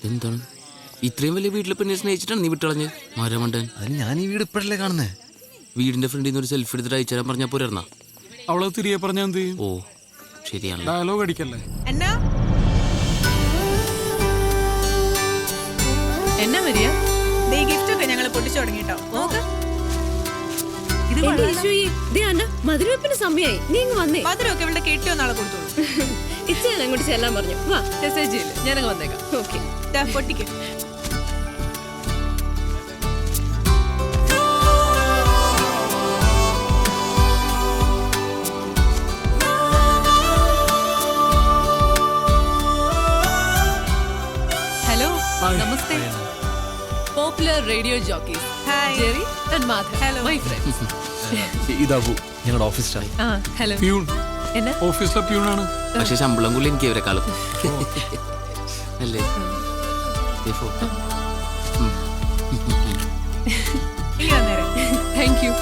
എന്താണ് ഇത്രയും വലിയ വീട്ടിലെ പെണ്ണെ സ്നേഹിച്ചിട്ടാണ് നീ വിട്ടളഞ്ഞ് മരമണ്ടൻ? അതിന് ഞാൻ ഈ വീട് ഇപ്പോഴല്ലേ കാണുന്നേ. വീടിന്റെ ഫ്രണ്ടിൽ നിന്ന് ഒരു സെൽഫി എടുത്തിട്ട് അയച്ചു തരാൻ പറഞ്ഞാൽ പോരാ? അവളെ തിരികെ പറഞ്ഞാൽ എന്ത് ചെയ്യും? ഓ ശരിയാണ്. ഡയലോഗ് അടിക്കല്ലേ. എന്നാ വരിക ഗിഫ്റ്റ് ഒക്കെ ഞങ്ങൾ പൊട്ടിച്ചു തുടങ്ങിട്ടോ. മധുരവെപ്പിന് സമയമായി, നീ ഇങ്ങ് വന്നേ. മധുരമൊക്കെ ഇവിടെ കെട്ടിയോ നാളെ കൊടുത്തോളൂ. ഇച്ചാൻ അങ്ങോട്ട് ചെല്ലാൻ പറഞ്ഞു. വാ മെസ്സേജ് ചെയ്യില്ല, ഞാനങ്ങ് വന്നേക്കാം. ഓക്കെ പൊട്ടിക്ക്. ഹലോ, നമസ്തേ. Popular radio jockeys Jerry and Madhav. Hello my friends. ഇതാവൂ ഞങ്ങളുടെ ഓഫീസ് സ്റ്റാഫ്. ഹലോ. പ്യൂൺ എന്നാ ഓഫീസിലെ പ്യൂണാണ്. പക്ഷെ ശമ്പളം കൂടി എനിക്ക് ഇവരെക്കാളും അല്ലേ? Thank you.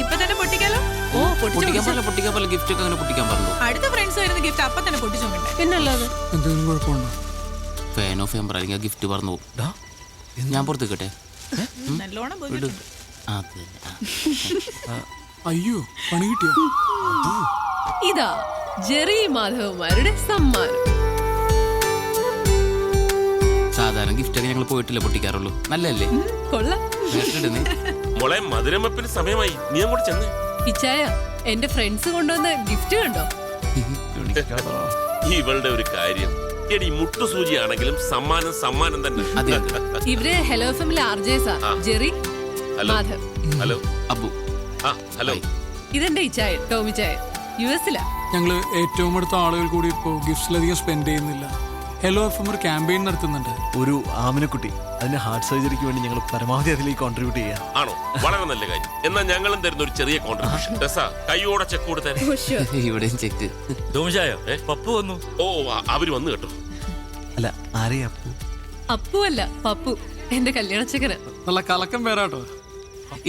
ഇപ്പൊ തന്നെ പൊട്ടിക്കാലോ. ഓ പൊട്ടിക്കാൻ പോലെ ഗിഫ്റ്റ് ഒക്കെ അങ്ങനെ പൊട്ടിക്കാൻ പറഞ്ഞു. അടുത്ത ഫ്രണ്ട്സ് വരുന്ന ഗിഫ്റ്റ് അപ്പൊ തന്നെ പൊട്ടിച്ചു. പിന്നല്ലാതെ എന്തെങ്കിലും കുഴപ്പമുണ്ടോ? ഫാൻ ഓഫ് ചെയ്യാൻ പറയുക, ഗിഫ്റ്റ് പറഞ്ഞു പോകും. ഞാൻ പുറത്ത് കേട്ടെ. നല്ലോണം അയ്യോ, പണി കിട്ടിയോ? ഇതാ ജെറി മാധവന്മാരുടെ സമ്മാനം. സാധാരണ ഗിഫ്റ്റ് ഒക്കെ ഞങ്ങൾ പോയിട്ടില്ല പൊട്ടിക്കാറുള്ളൂ. നല്ലല്ലേ? കൊള്ളാം. മോളെ മധുരമപ്പിന് സമയമായി, നീ അങ്ങോട്ട് ചെന്ന്. ഇച്ചായ, എന്റെ ഫ്രണ്ട്സ് കൊണ്ടുവന്ന ഗിഫ്റ്റ് കണ്ടോ? ഇവളുടെ ഒരു കാര്യം, എടി മുട്ടുസൂചിയാണെങ്കിലും സമ്മാനം തന്നെ. ഇവര് ഹലോ ഫാമിലി ആർജേസാ. Jerry, Madhav. Hello Abu. Hello. ഇതെന്റെ ഇച്ചായ ടോമി ചായ, യുഎസിലാ. ഞങ്ങള് ഏറ്റവും അടുത്ത ആളുകൾ കൂടി ഇപ്പോ ഗിഫ്റ്റ്സിലധികം സ്പെൻഡ് ചെയ്യുന്നില്ല. ഹലോ എഫ്എം ഒരു ക്യാമ്പയിൻ നടത്തുന്നുണ്ട്. ഒരു ആമിനക്കുട്ടി, അതിന്റെ ഹാർട്ട് സർജറിക്ക് വേണ്ടി ഞങ്ങൾ പരമാവധി അതിലേക്ക് കോൺട്രിബ്യൂട്ട് ചെയ്യാം. ആണോ? വളരെ നല്ല കാര്യം. എന്നാൽ ഞങ്ങളും തരുന്ന ഒരു ചെറിയ കോൺട്രിബ്യൂഷൻ. കൈയോടെ ചെക്ക് കൊടുത്തേ. ഇവിടെയും ചെക്ക്. പപ്പു വന്നു. ഓ, അവര് വന്നു കേട്ടോ. അല്ല, ആരെയാ അപ്പു? അപ്പു അല്ല, പപ്പു, എന്റെ കല്യാണച്ചക്കന്. നല്ല കലക്കം പേരാട്ടോ.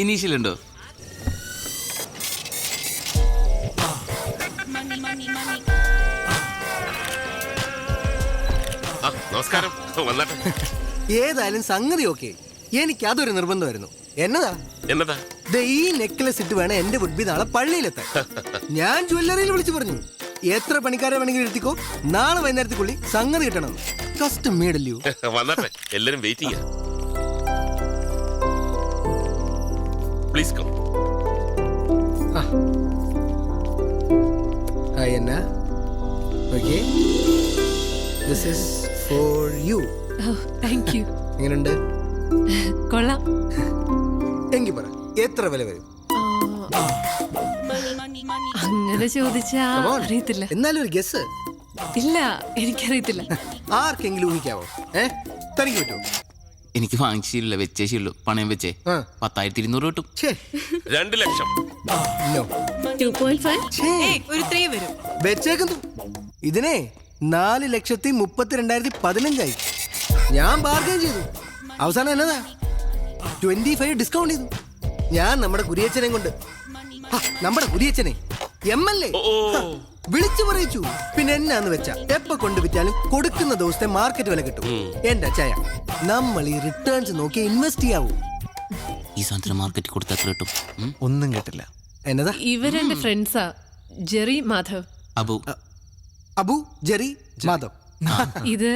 ഇനീഷ്യൽ ഉണ്ടോ? നമസ്കാരം. വന്നാട്ടെ. ഏതായാലും സംഗതി ഓക്കെ. എനിക്ക് അതൊരു നിർബന്ധമായിരുന്നു. എന്നതാ ഈ നെക്ലസ് ഇട്ട് വേണം എന്റെ വുഡ്ബി നാളെ പള്ളിയിലെത്താൻ. ഞാൻ ജ്വല്ലറിയിൽ വിളിച്ചു പറഞ്ഞു, എത്ര പണിക്കാരെ വേണമെങ്കിലും എടുത്തിക്കോ, നാളെ വൈകുന്നേരത്തേക്കുള്ളി സംഗതി കിട്ടണം. കസ്റ്റം മേഡല്ലോ. വന്നാട്ടെ, എല്ലാരും waiting. Please come. Hi Anna. Okay, this is for you. Thank you. എങ്ങനെയുണ്ട്? കൊള്ളാം. എങ്കിൽ പറ, എത്ര വില വരും? അങ്ങനെ ചോദിച്ചാ അറിയത്തില്ല. എന്നാലും ഒരു ഗസ്. ഇല്ല, എനിക്കറിയത്തില്ല. ആർക്കെങ്കിലും ഊഹിക്കാവോ? തനിക്ക് പറ്റുമോ? എനിക്ക് വാങ്ങിച്ചില്ല, വെച്ചേ ശീലു. പണയം വെച്ചേ 10,200 കിട്ടും. 2 ലക്ഷം. ഒരു 3 വരും. വെച്ചേക്കുന്നു. ഇതിനെ 4,32,15,000 ഞാൻ ബാർഗൈൻ ചെയ്തു. അവസാനം എന്നതാ 25 ഡിസ്കൗണ്ട് ചെയ്തു. ഞാൻ നമ്മുടെ കുരിയച്ചനെ കൊണ്ട്, നമ്മുടെ കുരിയച്ചനെ MLA വിളിച്ചു പറയിച്ചു. പിന്നെ എന്നാന്ന് വെച്ചാ എപ്പ കൊണ്ട് വിറ്റാലും കൊടുക്കുന്ന ദിവസത്തെ മാർക്കറ്റ് വില കിട്ടും. എന്റെ അച്ചായ, നമ്മൾ ഈ റിട്ടേൺസ് നോക്കി ഇൻവെസ്റ്റ് ചെയ്യാവൂ. ഈ സാധനം മാർക്കറ്റിൽ കൊടുത്താൽ എത്ര കിട്ടും? ഒന്നും കേട്ടില്ല. എന്നതാ? ഇവരെന്റെ ഫ്രണ്ട്സാ, ജെറി മാധവ്. അബു, ജെറി, മാധവ്. ഇത്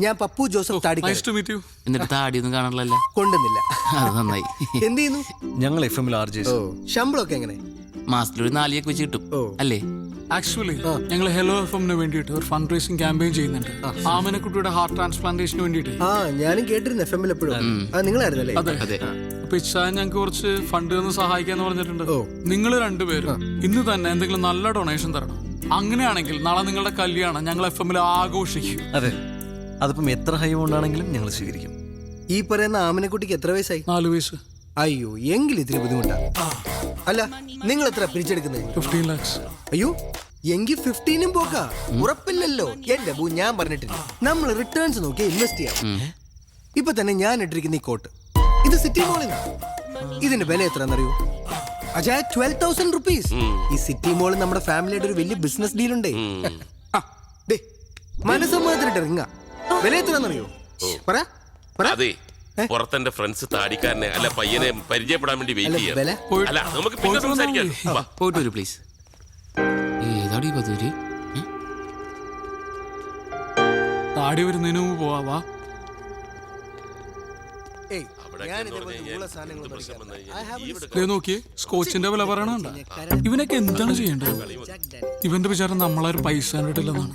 ഞാൻ പപ്പു ജോസഫ് താടിക്കാരൻ. Nice to meet you. എന്നിട്ട് താടിയൊന്നും കാണാറില്ല. കൊണ്ടുവന്നില്ല. അത് നന്നായി. എന്ത് ചെയ്യുന്നു? ഞങ്ങൾ FM-ൽ ആർജേസ്. ശമ്പളമൊക്കെ എങ്ങനെ? മാസത്തിലൊരു 4 വെച്ച് കിട്ടും അല്ലേ? ആക്ച്വലി ഞങ്ങൾ ഹലോ എഫ്എമ്മിന് വേണ്ടിയിട്ട് ഒരു ഫണ്ട് റേസിംഗ് ക്യാമ്പയിൻ ചെയ്യുന്നുണ്ട്. ആമനക്കുട്ടിയുടെ ഹാർട്ട് ട്രാൻസ്പ്ലാന്റേഷന് വേണ്ടിയിട്ട്. ഞാനും കേട്ടിരുന്നു FM-ൽ എപ്പോഴും. നിങ്ങളായിരുന്നല്ലേ? അതെ. അപ്പൊ ഇച്ചാൻ ഞങ്ങൾക്ക് കുറച്ച് ഫണ്ട് തന്ന് സഹായിക്കാന്ന് പറഞ്ഞിട്ടുണ്ട്. നിങ്ങൾ രണ്ടുപേരും ഇന്ന് തന്നെ എന്തെങ്കിലും നല്ല ഡൊണേഷൻ തരണം. അങ്ങനെയാണെങ്കിൽ നാളെ നിങ്ങളുടെ കല്യാണം ഞങ്ങൾ FM-ൽ ആഘോഷിക്കും. അതെ, അതിപ്പം എത്ര ഹൈ കൊണ്ടാണെങ്കിലും ഞങ്ങൾ സ്വീകരിക്കും. ഈ പറയുന്ന ആമനക്കുട്ടിക്ക് എത്ര വയസ്സായി? 4 വയസ്സ്. അയ്യോ, എങ്കിൽ ഇത്തിരി ബുദ്ധിമുട്ടാ. അല്ല, നിങ്ങൾ എത്ര പിരിച്ചെടുക്കുന്നത്? 15 lakhs. അയ്യോ, എങ്കിൽ 15 പോക്കാ. ഉറപ്പില്ലല്ലോ. എന്റെ ബൂ, ഞാൻ പറഞ്ഞിട്ടില്ല, നമ്മൾ റിട്ടേൺസ് നോക്കി ഇൻവെസ്റ്റ് ചെയ്യാം. ഇപ്പൊ തന്നെ ഞാൻ ഇട്ടിരിക്കുന്ന ഈ കോട്ട്, ഇത് സിറ്റി മോളിൽ. ഇതിന്റെ വില എത്രയെന്നറിയോ? അജായ 12,000 rupees. ഈ സിറ്റി മോളിൽ നമ്മുടെ ഫാമിലിയുടെ ഒരു വലിയ ബിസിനസ് ഡീൽ ഉണ്ടേ. മനസ്സമ്മതത്തിനിട്ട് റിങ്ങ. വില എത്രയാണെന്നറിയോ? പറ പറ. അതെ, പുറത്തെന്റെ ഫ്രണ്ട്സ് താടിക്കാരനെ അല്ല പയ്യനെ പരിചയപ്പെടാൻ വേണ്ടി വെയിറ്റ് ചെയ്യാം. വില അല്ല നമുക്ക് പിന്നെ സംസാരിക്കാം. വാ. പോയിട്ട് വരൂ പ്ലീസ്. ഏതാടി പതൂര്? താടി വരുന്നതിന് മുമ്പ് പോവാ. ഏയ്, അവിടെ ഞാൻ എന്ന് ഇതേപോലെ പറഞ്ഞ് ഉള്ള കഴിഞ്ഞാൽ സാധനങ്ങളൊന്നും പ്രശ്നം വന്നു കഴിക്കാറില്ല. I have കഴിഞ്ഞാൽ this ദേ നോക്കിയേ, സ്കോച്ചിന്റെ വില പറയണണ്ട. ഇവനൊക്കെ എന്താണ് ചെയ്യേണ്ടത്? Jack Daniel. ഇവന്റെ വിചാരം നമ്മളാരും പൈസ കണ്ടിട്ടില്ലെന്നാണ്.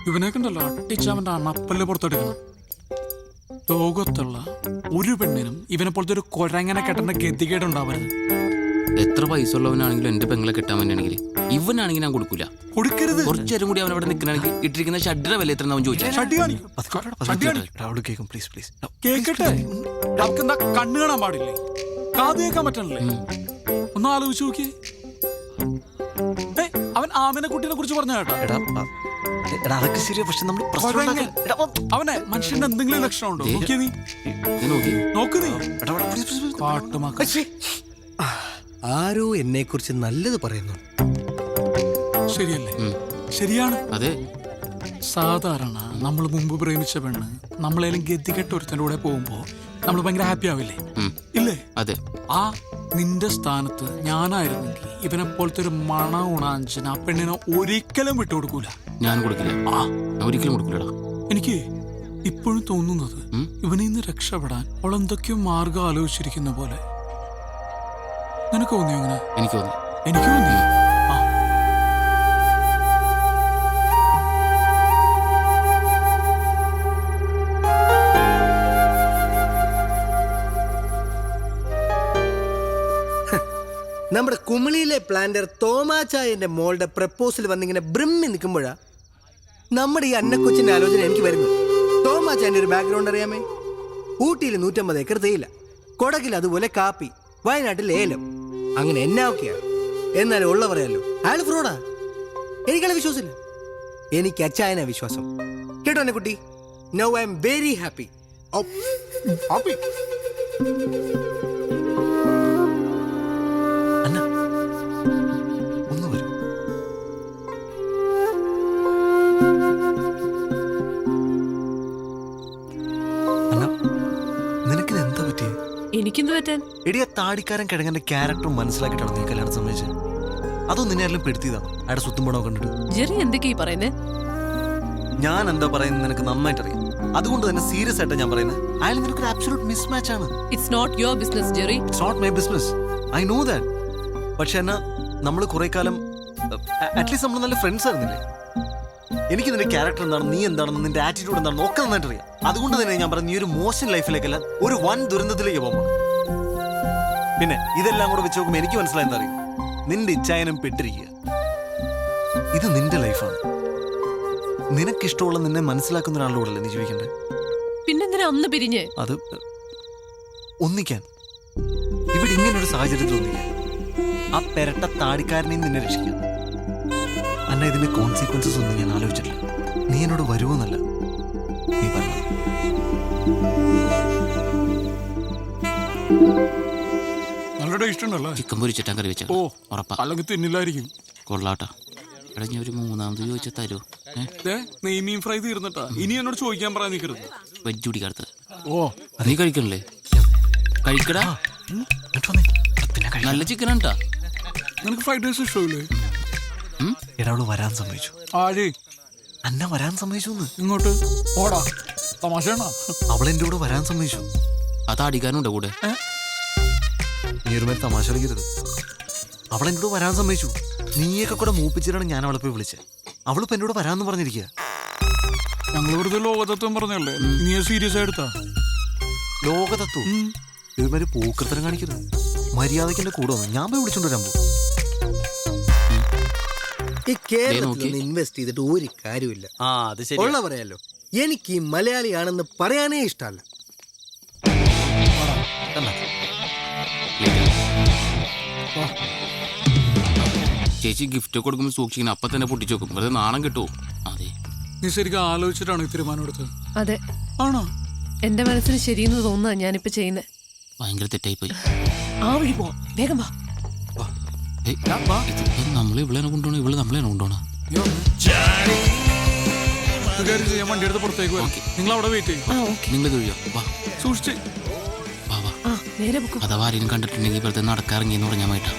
ഇവനൊക്കെ ഉണ്ടല്ലോ അട്ടിച്ച് അവന്റെ അണപ്പല്ല് പുറത്തെടുക്കണം. ലോകത്തുള്ള ഒരു പെണ്ണിനും ഇവനെ പോലത്തെ ഒരു കൊരങ്ങനെ കെട്ടേണ്ട ഗതികേടുണ്ടാവരുത്. എത്ര പൈസ ഉള്ളവനാണെങ്കിലും എന്റെ പെങ്ങളെ കിട്ടാൻ വേണ്ടിയാണെങ്കിൽ ഇവനാണെങ്കിൽ ഞാൻ കൊടുക്കൂല. കൊടുക്കരുത്. കുറച്ചേരം കൂടി അവൻ അവിടെ നിൽക്കണമെങ്കിൽ ഇട്ടിരിക്കുന്ന ഷഡ്ഡിയുടെ വില എത്ര അവൻ ചോദിച്ചാൽ ഷഡ്ഡി കാണിക്കും. ഷഡ്ഡി കാണിക്കും. അവള് കേൾക്കും പ്ലീസ് പ്ലീസ്. കേക്കട്ടെ. അവക്കെന്താ കണ്ണ് കാണാൻ പാടില്ലേ? കാത് കേൾക്കാൻ പറ്റണല്ലേ? ഒന്ന് ആലോചിച്ച് നോക്കി. അവൻ ആമിനെ കുട്ടീനെ കുറിച്ച് പറഞ്ഞ കേട്ടോ. എടാ അതൊക്കെ ശരിയാ, പക്ഷെ നമ്മൾ അവനെ മനുഷ്യന്റെ എന്തെങ്കിലും ലക്ഷണം ഉണ്ടോ? നോക്കിയ നീ നോക്കി നോക്ക് നീ പാട്ടുമാക്ക. ആരോ എന്നെ കുറിച്ച് നല്ലത് പറയുന്നു. ശരിയല്ലേ? ശരിയാണ്. അതെ. സാധാരണ നമ്മൾ മുമ്പ് പ്രേമിച്ച പെണ്ണ് നമ്മളേലും ഗതികെട്ട ഒരുത്തൻ്റെ കൂടെ പോകുമ്പോ നമ്മൾ ഭയങ്കര ഹാപ്പി ആവില്ലേ? ഇല്ലേ? അതെ. ആ നിന്റെ സ്ഥാനത്ത് ഞാനായിരുന്നെങ്കിൽ ഇവനെ പോലത്തെ ഒരു മണ ഉണാഞ്ചിന് ആ പെണ്ണിനെ ഒരിക്കലും വിട്ടുകൊടുക്കൂല. ഞാൻ കൊടുക്കില്ല. ഞാൻ ഒരിക്കലും കൊടുക്കില്ലടാ. എനിക്ക് ഇപ്പോഴും തോന്നുന്നത് ഇവനിൽ നിന്ന് രക്ഷപ്പെടാൻ അവൾ എന്തൊക്കെയോ മാർഗം ആലോചിച്ചിരിക്കുന്ന പോലെ. നിനക്ക് തോന്നിയോ അങ്ങനെ? എനിക്ക് തോന്നി. എനിക്ക് തോന്നി. നമ്മുടെ കുമിളിയിലെ പ്ലാന്റർ തോമാച്ചായന്റെ മോളുടെ പ്രപ്പോസൽ വന്നിങ്ങനെ ബ്രിമ്മി നിൽക്കുമ്പോഴാ നമ്മുടെ ഈ അന്നക്കൊച്ചിന്റെ ആലോചന എനിക്ക് വരുന്നത്. തോമാച്ചായന്റെ ഒരു ബാക്ക്ഗ്രൗണ്ട് അറിയാമേ? ഊട്ടിയിൽ 150 ഏക്കർ തേയില, കൊടകിൽ അതുപോലെ കാപ്പി, വയനാട്ടിൽ ഏലം, അങ്ങനെ എന്നാ എന്നാലും ഉള്ള പറയാലോ അയാൾ ഫ്രോഡാ. എനിക്കയാളെ വിശ്വാസമില്ല. എനിക്ക് അച്ചായനാ വിശ്വാസം. കേട്ടോ എന്നെ കുട്ടി? Now I am very happy. ഒന്ന് വരൂ. അന്ന, നിനക്കിത് എന്താ പറ്റിയേ? എനിക്കെന്ത് പറ്റാൻ? എടിയ താടിക്കാരൻ കിഴങ്ങന്റെ ക്യാരക്ടർ മനസ്സിലാക്കിയിട്ടാണ് നീ കല്യാണം സമ്മതിച്ചത്? അതോ നിന്നെ ആരെങ്കിലും പെടുത്തിയതാണ് അയാളുടെ സ്വത്തും പണവും കണ്ടിട്ട്? ജെറി എന്തൊക്കെയാ പറയുന്നേ? ഞാൻ എന്താ പറയുന്നത് നിനക്ക് നന്നായിട്ട് അറിയാം. അതുകൊണ്ട് തന്നെ സീരിയസ് ആയിട്ട് ഞാൻ പറയുന്നത് അയാൾ നിനക്കൊരു അബ്സല്യൂട്ട് മിസ്മാച്ച് ആണ്. It's not your business Jerry. It's not my business. I know that. പക്ഷെ എന്നാ നമ്മൾ കുറെ കാലം അറ്റ്ലീസ്റ്റ് നമ്മൾ നല്ല ഫ്രണ്ട്സ് ആയിരുന്നില്ലേ? എനിക്ക് നിന്റെ ക്യാരക്ടർ എന്താണെന്ന്, നീ എന്താണെന്ന്, നിന്റെ ആറ്റിറ്റ്യൂഡ് എന്താണെന്ന് ഒക്കെ നന്നായിട്ട് അറിയാം. അതുകൊണ്ട് തന്നെ ഞാൻ പറഞ്ഞു നീ ഒരു മോശം ലൈഫിലേക്കല്ല ഒരു വൻ ദുരന്തത്തിലേക്ക് പോകുമ്പോൾ. പിന്നെ ഇതെല്ലാം കൂടെ വെച്ച് നോക്കുമ്പോൾ എനിക്ക് മനസ്സിലായി എന്താ അറിയും, നിന്റെ ഇച്ഛായനം പെട്ടിരിക്കുക. ഇത് നിന്റെ ലൈഫാണ്. നിനക്കിഷ്ടമുള്ള നിന്നെ മനസ്സിലാക്കുന്ന ഒരാളോടല്ലേ നീ ജീവിക്കണ്ടേ? പിന്നെന്തിനാ അന്ന് പിരിഞ്ഞ്? അത് ഒന്നിക്കാൻ ഇവിടെ ഇങ്ങനൊരു സാഹചര്യത്തിൽ ഒന്നിക്കാൻ ആ പെരട്ട താടിക്കാരനെയും നിന്നെ രക്ഷിക്കാം. അല്ല, ഇതിന്റെ കോൺസിക്വൻസസ് ഒന്നും ഞാൻ ആലോചിച്ചിട്ടില്ല. നീ എന്നോട് വരുമോന്നല്ല, നീ പറഞ്ഞു. നല്ല ടേസ്റ്റ് ഉണ്ടല്ലോ. ചിക്കൻ പൊരിച്ചിട്ടാൻ കറി വെച്ച ഓ, ഉറപ്പാ. അല്ലെങ്കിൽ തിന്നില്ലായിരിക്കും. കൊള്ളാട്ടാ. എടാ ഞാൻ ഒരു മൂന്നാമത് ചോദിച്ചാൽ തരുമോ? നെയ്മീൻ ഫ്രൈ തീർന്നിട്ടാ. ഇനി എന്നോട് ചോദിക്കാൻ പറയാൻ നിൽക്കരുത്. വെജ് കുടിക്കാത്ത. ഓ, നീ കഴിക്കണല്ലേ? കഴിക്കടാ. നല്ല ചിക്കനാണ് ട്ടാ. നിനക്ക് ഫ്രൈഡ് റൈസ് ഇഷ്ടമില്ലേ? എടാവള് വരാൻ സമ്മതിച്ചു. ആര്? അന്ന വരാൻ സമ്മതിച്ചു. ഇങ്ങോട്ട് ഓടാ. തമാശയാണോ? അവളെന്റെ കൂടെ വരാൻ സമ്മതിച്ചു. അത് അടിക്കാനുണ്ടോ കൂടെ? നീ ഒരു മേലെ തമാശ കളിക്കരുത്. അവളെന്റെ കൂടെ വരാൻ സമ്മതിച്ചു. നീയൊക്കെ കൂടെ മൂപ്പിച്ചിട്ടാണ് ഞാൻ അവളെ പോയി വിളിച്ചത്. അവളിപ്പോ എന്നോട് വരാന്ന് പറഞ്ഞിരിക്കുക. ഞങ്ങൾ വെറുതെ ലോകതത്വം പറഞ്ഞല്ലേ, നീ സീരിയസ് ആയിട്ടാ? ലോകതത്വം ഇതുമാതിരി പൂക്കൃത്തരം കാണിക്കരുത്. മര്യാദയ്ക്ക് എന്റെ കൂടെ വന്നു ഞാൻ പോയി വിളിച്ചോണ്ട് വരാൻ പോകും. ഈ കേരളത്തിൽ ഇൻവെസ്റ്റ് ചെയ്തിട്ട് ഒരു കാര്യമില്ല. ഉള്ള പറയാലോ, എനിക്ക് ഈ മലയാളിയാണെന്ന് പറയാനേ ഇഷ്ടമല്ല. ചേച്ചി ഗിഫ്റ്റ് കൊടുക്കുമ്പോൾ സൂക്ഷിക്കണം. അപ്പൊ തന്നെ പൊട്ടിച്ചു നോക്കും. വെറുതെ നാണം കിട്ടുമോ? അതെ. നീ ശരിക്കും ആലോചിച്ചിട്ടാണ് ഈ തീരുമാനം എടുത്തത്? അതെ. ആണോ? എന്റെ മനസ്സിന് ശരിയെന്ന് തോന്നുക ഞാനിപ്പോ ചെയ്യുന്നത്. ഭയങ്കര തെറ്റായി പോയി. ആ വഴി പോ, വേഗം വാ. നമ്മൾ ഇവളെ കൊണ്ടുപോകണം, ഇവള് നമ്മളെ കൊണ്ടുപോകണം. ഒരു കാര്യം ചെയ്യാൻ വണ്ടി എടുത്ത് പുറത്തേക്ക് വരാം. നിങ്ങൾ അവിടെ വെയിറ്റ് ചെയ്യും. നിങ്ങൾ തൊഴിയോ വാ സൂക്ഷിച്ച്. വാ വാ. ആ നേരെ പൊക്കോ. അഥവാ ആരെയും കണ്ടിട്ടുണ്ടെങ്കിൽ ഇപ്പോഴത്തെ നടക്കാറിങ്ങിന്ന് പറഞ്ഞാൽ മാറ്റാ.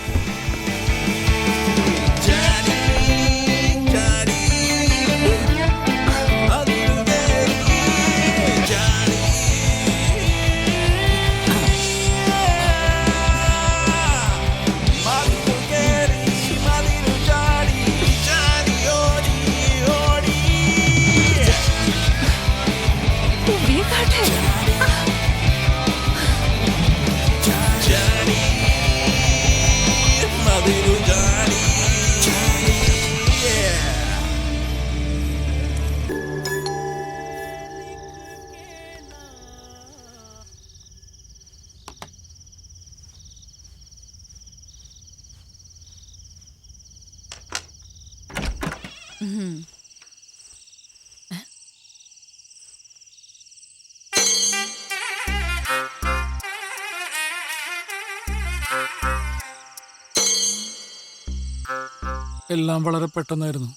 എല്ലാം വളരെ പെട്ടെന്നായിരുന്നു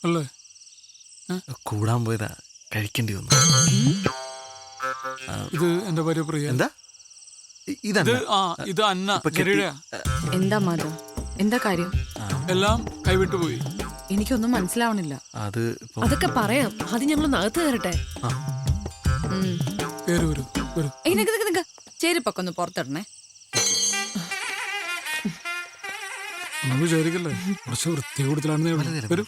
അല്ലേ? കൂടാൻ പോയതാ, കഴിക്കേണ്ടി വന്നു. ഇത് എന്റെ ഭാര്യ പ്രിയ. എന്താ ഇത് ഇത് അന്ന ഗരുഡയാ. എന്താ മാധവ്, എന്താ കാര്യം? എല്ലാം കൈവിട്ടു പോയി. എനിക്കൊന്നും മനസ്സിലാവണില്ല. അത് ഇപ്പൊ അതൊക്കെ പറയാം. അത് ഞങ്ങൾ അകത്ത് കയറട്ടെ. കേറി വരൂ വരൂ. നിക്ക് ചെരുപ്പൊക്കെ ഒന്ന് പുറത്തിടണേ. ഒന്നും വിചാരിക്കല്ലേ, കുറച്ച് വൃത്തി കൂടുതലാണെന്നേ ഉള്ളൂ. വരൂ.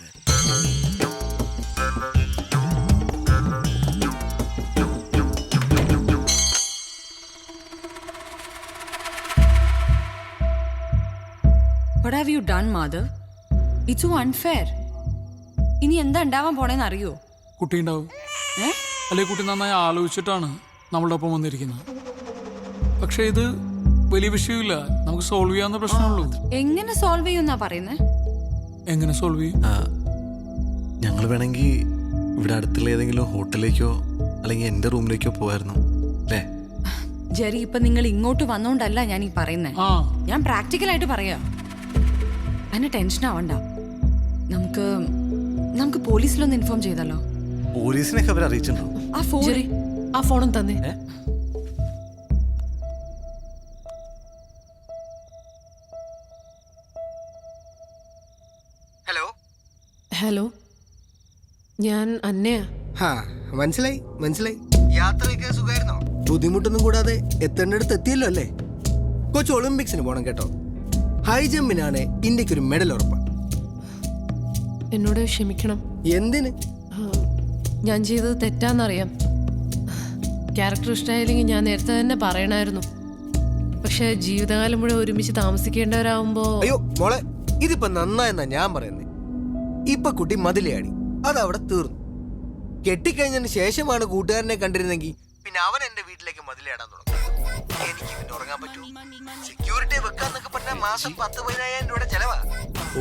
What have you done, Madhav? It's so unfair. ഇനി എന്താ ഉണ്ടാവാൻ പോണേന്ന് അറിയോ? കുട്ടി ഉണ്ടാവും. അല്ലെ കുട്ടി നന്നായി ആലോചിച്ചിട്ടാണ് നമ്മളുടെ ഒപ്പം വന്നിരിക്കുന്നത്. പക്ഷെ ഇത് വലിയ വിഷയമില്ല, നമുക്ക് സോൾവ് ചെയ്യാവുന്ന പ്രശ്നമുള്ളൂ. എങ്ങനെ സോൾവ് ചെയ്യുന്നാ പറയുന്നേ? എങ്ങനെ സോൾവ് ചെയ്യും? ഞങ്ങൾ വേണമെങ്കിൽ ഇവിടെ അടുത്തുള്ള ഏതെങ്കിലും ഹോട്ടലിലേക്കോ അല്ലെങ്കിൽ എൻ്റെ റൂമിലേക്കോ പോകായിരുന്നു അല്ലേ? ജെറി, ഇപ്പൊ നിങ്ങൾ ഇങ്ങോട്ട് വന്നോണ്ടല്ല ഞാൻ ഈ പറയുന്നേ. ഞാൻ പ്രാക്ടിക്കലായിട്ട് പറയാ. അതിന് ടെൻഷൻ ആവണ്ട. നമുക്ക് പോലീസിലൊന്ന് ഇൻഫോം ചെയ്താലോ? പോലീസിനൊക്കെ അവർ അറിയിച്ചിട്ടുണ്ടോ? ആ ഫോൺ, ജെറി, ആ ഫോണും തന്നെ. ഹലോ ഹലോ, ഞാൻ അന്നയാ. മനസ്സിലായി. യാത്രയൊക്കെ സുഖമായിരുന്നോ? ബുദ്ധിമുട്ടൊന്നും കൂടാതെ എത്തേണ്ടടുത്ത് എത്തിയല്ലോ അല്ലേ? കൊച്ചു ഒളിമ്പിക്സിന് പോണം കേട്ടോ. ഹൈ ജമ്പിനാണ് ഇന്ത്യക്ക് ഒരു മെഡൽ ഉറപ്പാണ്. എന്നോട് ക്ഷമിക്കണം. എന്തിന്? ഞാൻ ചെയ്തത് തെറ്റാന്നറിയാം. ക്യാരക്ടർ ഇഷ്ടമായില്ലെങ്കിൽ ഞാൻ നേരത്തെ തന്നെ പറയണമായിരുന്നു. പക്ഷെ ജീവിതകാലം മുഴുവൻ ഒരുമിച്ച് താമസിക്കേണ്ടവരാകുമ്പോ... അയ്യോ മോളെ, ഇതിപ്പോ നന്നായെന്നാ ഞാൻ പറയുന്നത്. ഇപ്പൊ കുട്ടി മതിലയാടി, അതവിടെ തീർന്നു. കെട്ടിക്കഴിഞ്ഞതിന് ശേഷമാണ് കൂട്ടുകാരനെ കണ്ടിരുന്നെങ്കിൽ പിന്നെ അവൻ എന്റെ വീട്ടിലേക്ക് മതിലയാടാൻ തുടങ്ങും. എനിക്ക് പിന്നെ ഉറങ്ങാൻ പറ്റൂ? സെക്യൂരിറ്റി വെക്കാന്നൊക്കെ പറഞ്ഞാൽ മാസം 10,000-15,000 രൂപയുടെ ചെലവാ.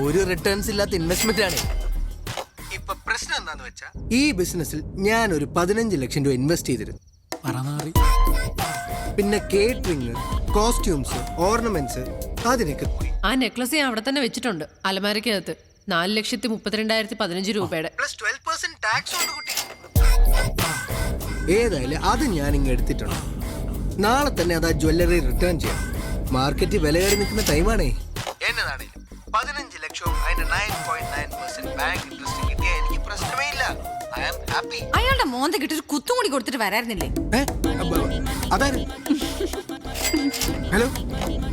ഒരു റിട്ടേൺസ് ഇല്ലാത്ത ഇൻവെസ്റ്റ്മെന്റ് ആണ്. ഇപ്പൊ പ്രശ്നം എന്താന്ന് വെച്ചാ, ഈ ബിസിനസ്സിൽ ഞാൻ ഒരു 15 ലക്ഷം രൂപ ഇൻവെസ്റ്റ് ചെയ്തിരുന്നു. പിന്നെ കേറ്ററിംഗ്, കോസ്റ്റ്യൂംസ്, ഓർണമെന്റ്സ്, അതിനൊക്കെ പോയി. ആ നെക്ലസ് ഞാൻ അവിടെ തന്നെ വെച്ചിട്ടുണ്ട്, അലമാരക്കകത്ത്. 4,32,15 രൂപയുടെ. പ്ലസ് 12% ടാക്സ് ഉണ്ട് കുട്ടി. ഏതായാലും അത് ഞാൻ ഇങ്ങ് എടുത്തിട്ടുണ്ട്. നാളെ തന്നെ അത് ആ ജ്വല്ലറി റിട്ടേൺ ചെയ്യാം. മാർക്കറ്റ് വില കയറി നിൽക്കുന്ന ടൈമാണേ. എന്നതാണേലും 15 ലക്ഷവും അതിന്റെ 9.9% ബാങ്ക് ഇൻട്രസ്റ്റ് കിട്ടിയാൽ എനിക്ക് പ്രശ്നമേ ഇല്ല. I am happy. അയാളുടെ മോന്ത കിട്ടി ഒരു കുത്തും കൂടി കൊടുത്തിട്ട് വരായിരുന്നില്ലേ? അതായത് ഹലോ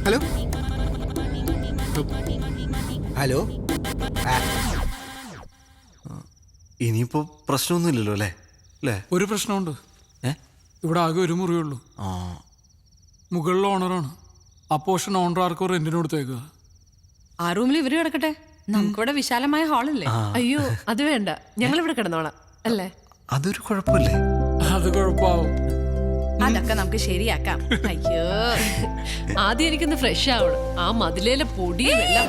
ഹലോ ഹലോ. ഇനിയിപ്പോ പ്രശ്നമൊന്നുമില്ലല്ലോ അല്ലേ? അല്ലേ? ഒരു പ്രശ്നമുണ്ട്. ഇവിടെ ആകെ ഒരു മുറിയുള്ളൂ. മുകളിൽ ഓണറാണ്. ആ പോർഷൻ ഓണർ ആർക്കോ റെന്റിന് കൊടുത്തേക്കുക. ആ റൂമിൽ ഇവര് കിടക്കട്ടെ, നമുക്കിവിടെ വിശാലമായ ഹാളല്ലേ? അയ്യോ, അത് വേണ്ട, ഞങ്ങൾ ഇവിടെ കിടന്നോളാം അല്ലേ? അതൊരു കുഴപ്പമില്ലേ? അത് കുഴപ്പമാവും. അതൊക്കെ നമുക്ക് ശരിയാക്കാം. അയ്യോ, ആദ്യം എനിക്കൊന്ന് ഫ്രഷ് ആവണം. ആ മതിലേലെ പൊടിയും എല്ലാം.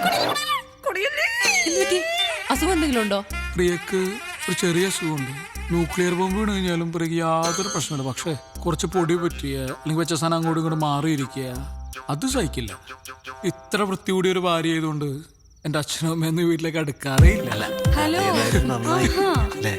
അസുഖം എന്തെങ്കിലും ഉണ്ടോ? പ്രിയക്ക് ഒരു ചെറിയ അസുഖമുണ്ട്. ന്യൂക്ലിയർ ബോംബ് വീണ് കഴിഞ്ഞാലും പ്രിയക്ക് യാതൊരു പ്രശ്നമില്ല. പക്ഷേ കുറച്ച് പൊടി പറ്റിയ അല്ലെങ്കിൽ വെച്ച സാധനം അങ്ങോട്ടും ഇങ്ങോട്ട് മാറിയിരിക്കുക, അത് സഹിക്കില്ല. ഇത്ര വൃത്തി കൂടിയ ഒരു ഭാര്യ ആയതുകൊണ്ട് എൻ്റെ അച്ഛനും അമ്മയൊന്നും വീട്ടിലേക്ക് അടുക്കാറേ ഇല്ല. ഹലോ. നന്നായി അല്ലേ?